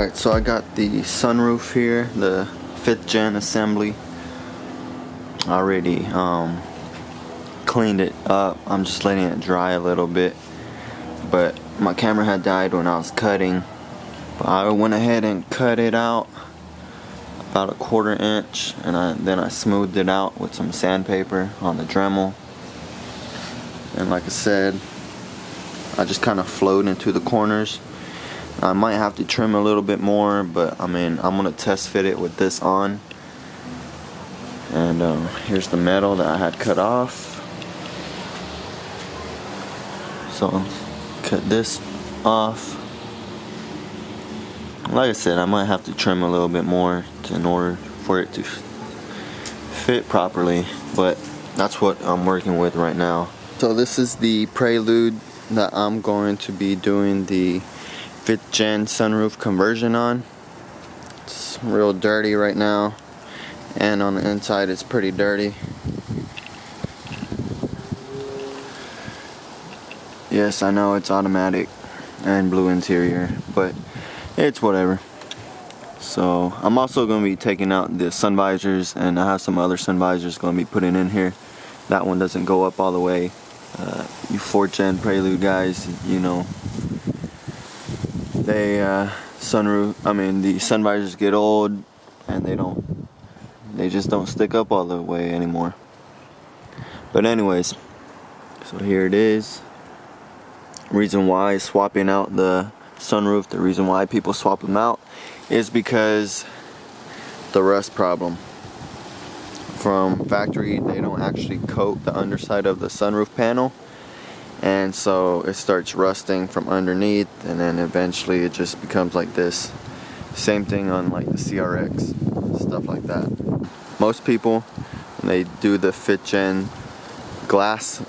Alright, so I got the sunroof here, the 5th gen assembly. I already cleaned it up. I'm just letting it dry a little bit, but my camera had died when I was cutting, but I went ahead and cut it out about a 1/4 inch, and then I smoothed it out with some sandpaper on the Dremel. And like I said, I just kind of flowed into the corners. I might have to trim a little bit more, but I mean, I'm gonna test fit it with this on. And here's the metal that I had cut off. So cut this off. Like I said, I might have to trim a little bit more in order for it to fit properly, but that's what I'm working with right now. So this is the Prelude that I'm going to be doing the 5th gen sunroof conversion on. It's real dirty right now, and on the inside it's pretty dirty. Yes, I know it's automatic and blue interior, but it's whatever. So I'm also going to be taking out the sun visors, and I have some other sun visors going to be putting in here. That one doesn't go up all the way. You 4th gen Prelude guys, you know, they the sun visors get old, and they just don't stick up all the way anymore. But anyways, so here it is. Reason why swapping out the sunroof, the reason why people swap them out is because the rust problem. From factory, they don't actually coat the underside of the sunroof panel, and so it starts rusting from underneath, and then eventually it just becomes like this. Same thing on like the CRX, stuff like that. Most people, when they do the 5th gen glass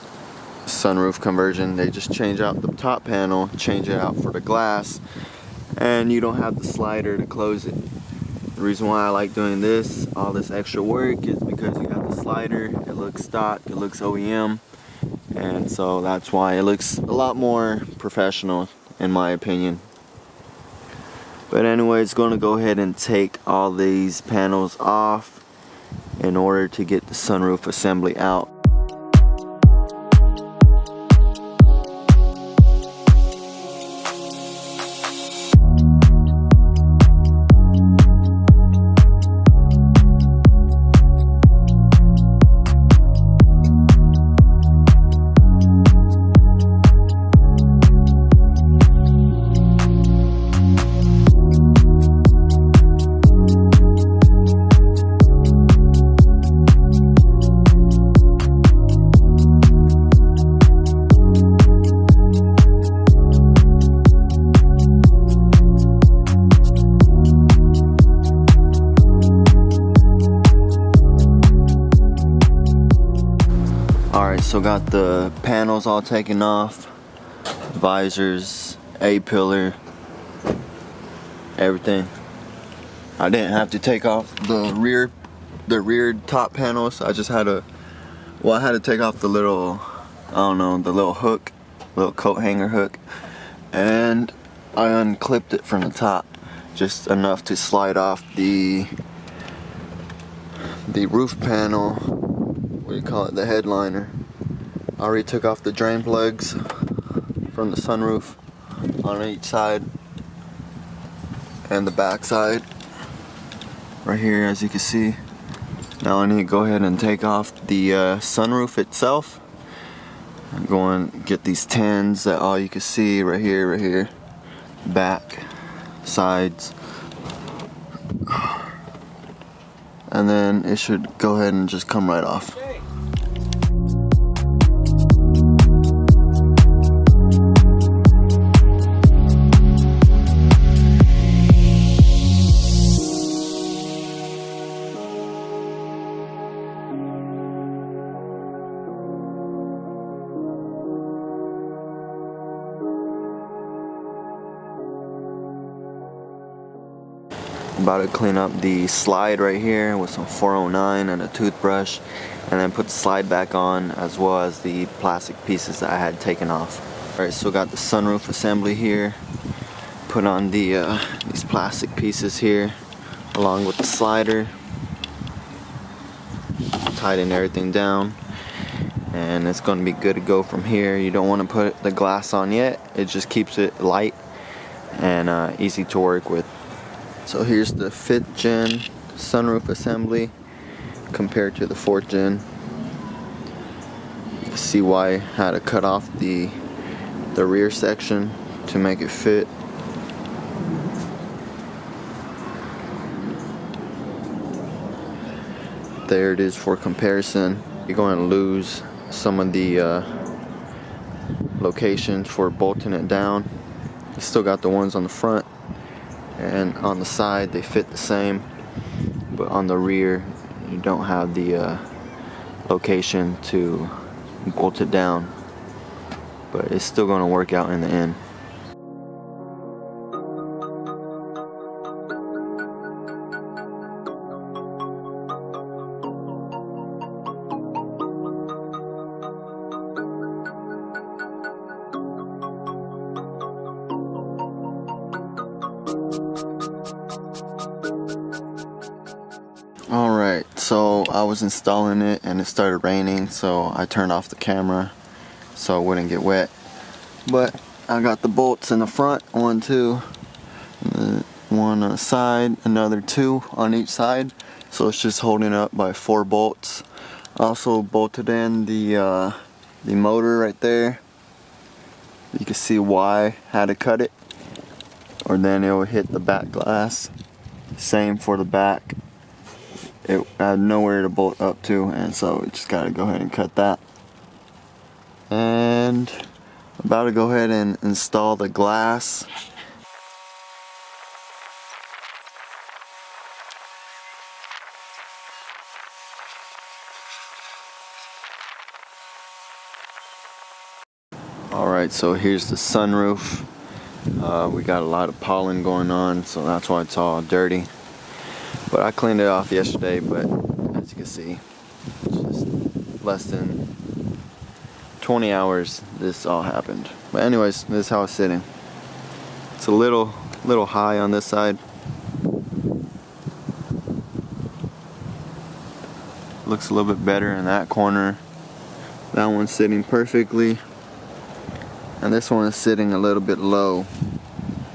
sunroof conversion, they just change out the top panel, change it out for the glass, and you don't have the slider to close it. The reason why I like doing this, all this extra work, is because you got the slider, it looks stock, it looks OEM, and so that's why it looks a lot more professional in my opinion. But anyways, going to go ahead and take all these panels off in order to get the sunroof assembly out. Alright, so got the panels all taken off, visors, A-pillar, everything. I didn't have to take off the rear top panels. I just had to, I had to take off the little, I don't know, the little hook, little coat hanger hook, and I unclipped it from the top, just enough to slide off the roof panel. What do you call it? The headliner. I already took off the drain plugs from the sunroof on each side and the back side right here, as you can see. Now I need to go ahead and take off the sunroof itself. I'm going to get these tins that all you can see right here, back, sides, and then it should go ahead and just come right off. About to clean up the slide right here with some 409 and a toothbrush, and then put the slide back on, as well as the plastic pieces that I had taken off. Alright, so got the sunroof assembly here. put on the these plastic pieces here along with the slider, tighten everything down, and it's going to be good to go from here. You don't want to put the glass on yet, it just keeps it light and easy to work with. So here's the 5th gen sunroof assembly compared to the 4th gen. You see why I had to cut off the rear section to make it fit. There it is for comparison. You're going to lose some of the locations for bolting it down. You still got the ones on the front, and on the side they fit the same, but on the rear you don't have the location to bolt it down, but it's still going to work out in the end. Alright, so I was installing it and it started raining, so I turned off the camera so it wouldn't get wet. But I got the bolts in the front, 1, 2, one on the side, another 2 on each side, so it's just holding up by 4 bolts. Also bolted in the motor right there. You can see why I had to cut it, or then it will hit the back glass. Same for the back. It had nowhere to bolt up to, and so we just gotta go ahead and cut that. And I'm about to go ahead and install the glass. Alright, so here's the sunroof. We got a lot of pollen going on, so that's why it's all dirty. But I cleaned it off yesterday, but as you can see, just less than 20 hours this all happened. But anyways, this is how it's sitting. It's a little high on this side. Looks a little bit better in that corner. That one's sitting perfectly. And this one is sitting a little bit low.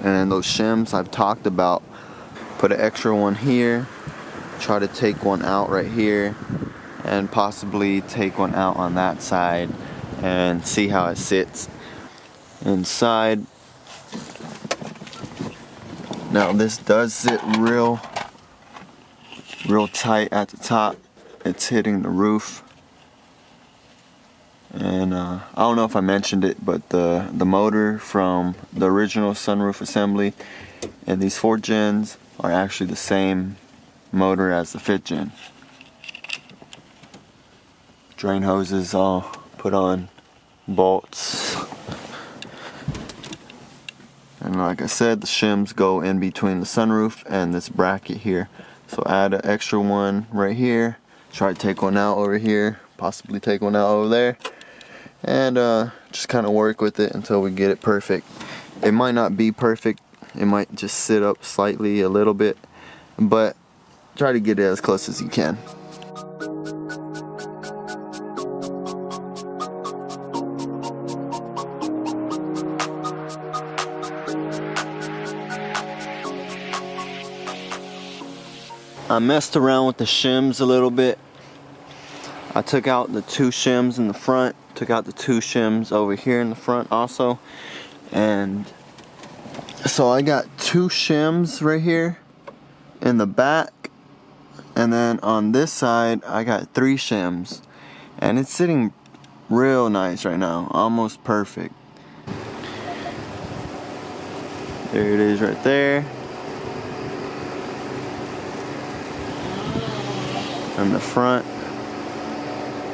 And those shims I've talked about, put an extra one here, try to take one out right here, and possibly take one out on that side and see how it sits inside. Now this does sit real tight at the top. It's hitting the roof. And I don't know if I mentioned it, but the motor from the original sunroof assembly and these 4 gens are actually the same motor as the 5th gen. Drain hoses all put on, bolts. And like I said, the shims go in between the sunroof and this bracket here. So add an extra one right here. Try to take one out over here, possibly take one out over there. And just kind of work with it until we get it perfect. It might not be perfect. It might just sit up slightly a little bit, but try to get it as close as you can. I messed around with the shims a little bit. I took out the 2 shims in the front, took out the 2 shims over here in the front also, and so I got 2 shims right here in the back, and then on this side I got 3 shims, and it's sitting real nice right now, almost perfect. There it is right there. And the front,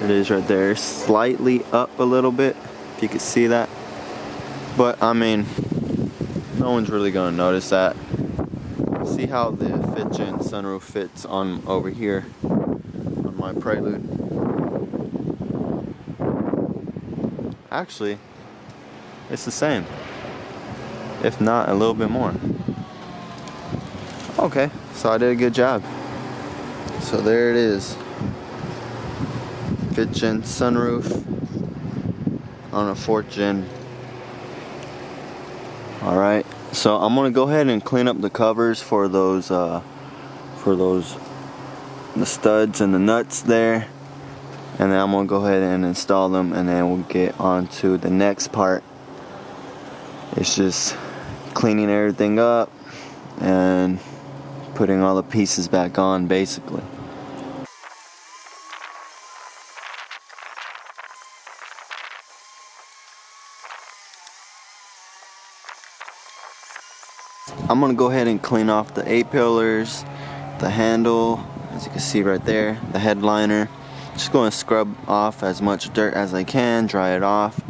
it is right there, slightly up a little bit, if you can see that. But I mean, no one's really gonna notice that. See how the 5th gen sunroof fits on over here on my Prelude. Actually, it's the same. if not a little bit more. Okay, so I did a good job. So there it is, 5th gen sunroof on a 4th gen. Alright, so I'm gonna go ahead and clean up the covers for those the studs and the nuts there, and then I'm gonna go ahead and install them, and then we'll get on to the next part. It's just cleaning everything up and putting all the pieces back on, basically. I'm gonna go ahead and clean off the A-pillars, the handle, as you can see right there, the headliner. Just going to scrub off as much dirt as I can, dry it off,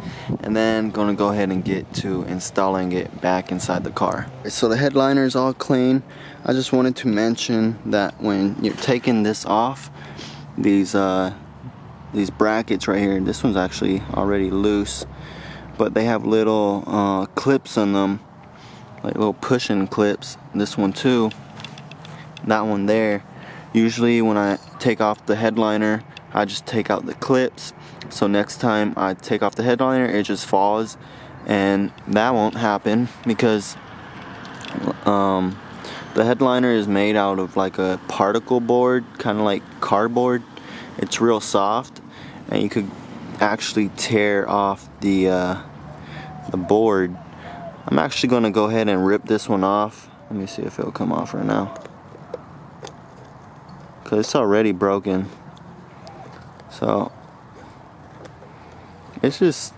and then going to go ahead and get to installing it back inside the car. So the headliner is all clean. I just wanted to mention that when you're taking this off, these brackets right here, this one's actually already loose, but they have little clips on them, like little pushing clips. This one too, that one there. Usually when I take off the headliner, I just take out the clips, so next time I take off the headliner it just falls, and that won't happen because the headliner is made out of like a particle board, kind of like cardboard. It's real soft, and you could actually tear off the board. I'm actually going to go ahead and rip this one off. Let me see if it'll come off right now, because it's already broken. So it's just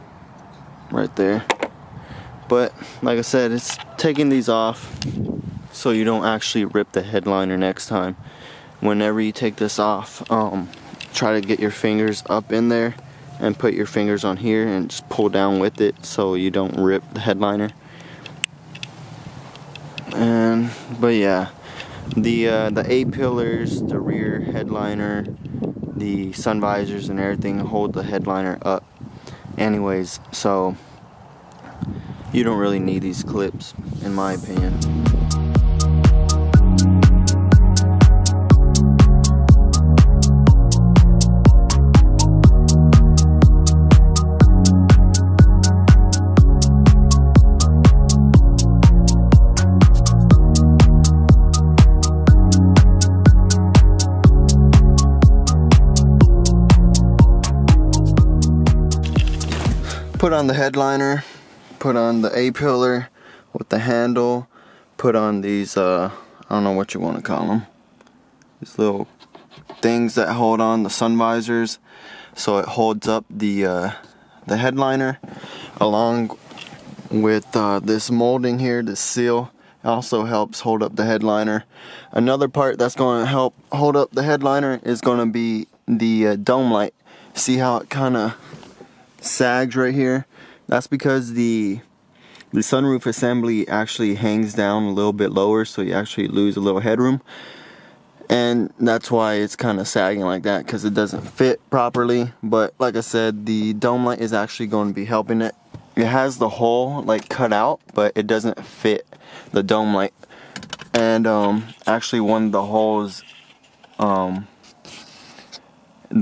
right there. But like I said, it's taking these off so you don't actually rip the headliner next time. Whenever you take this off, try to get your fingers up in there and put your fingers on here and just pull down with it so you don't rip the headliner. But yeah, the A-pillars, the rear headliner, the sun visors and everything hold the headliner up anyways, so you don't really need these clips, in my opinion. Put on the headliner, put on the A-pillar with the handle, put on these, I don't know what you want to call them, these little things that hold on the sun visors, so it holds up the headliner, along with this molding here, this seal. It also helps hold up the headliner. Another part that's going to help hold up the headliner is going to be the dome light. See how it kind of sags right here? That's because the sunroof assembly actually hangs down a little bit lower, so you actually lose a little headroom, and that's why it's kind of sagging like that, because it doesn't fit properly. But like I said, the dome light is actually going to be helping it. It has the hole like cut out, but it doesn't fit the dome light. And actually one of the holes, the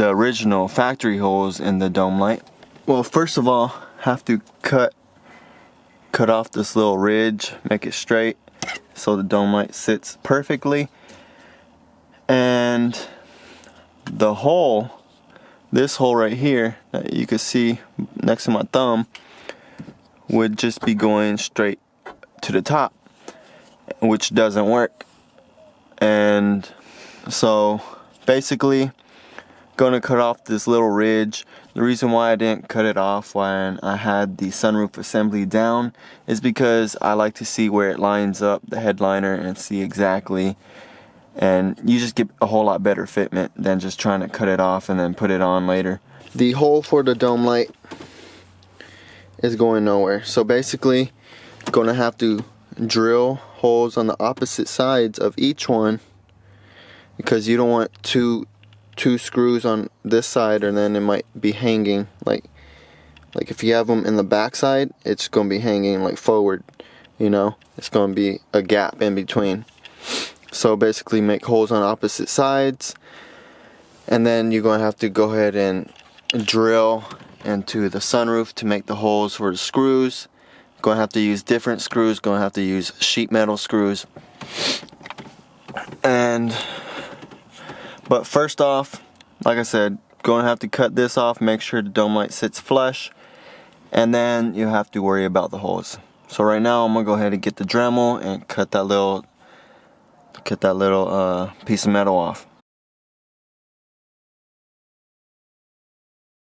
original factory holes in the dome light, well, first of all, have to cut off this little ridge, make it straight so the dome light sits perfectly. And the hole, this hole right here that you can see next to my thumb, would just be going straight to the top, which doesn't work. And so basically gonna cut off this little ridge. The reason why I didn't cut it off when I had the sunroof assembly down is because I like to see where it lines up, the headliner, and see exactly, and you just get a whole lot better fitment than just trying to cut it off and then put it on later. The hole for the dome light is going nowhere, so basically gonna have to drill holes on the opposite sides of each one, because you don't want two screws on this side, or then it might be hanging like if you have them in the back side, it's gonna be hanging like forward, you know, it's going to be a gap in between. So basically make holes on opposite sides, and then you're going to have to go ahead and drill into the sunroof to make the holes for the screws. Going to have to use different screws, going to have to use sheet metal screws. But first off, like I said, going to have to cut this off, make sure the dome light sits flush, and then you have to worry about the holes. So right now I'm going to go ahead and get the Dremel and cut that little piece of metal off.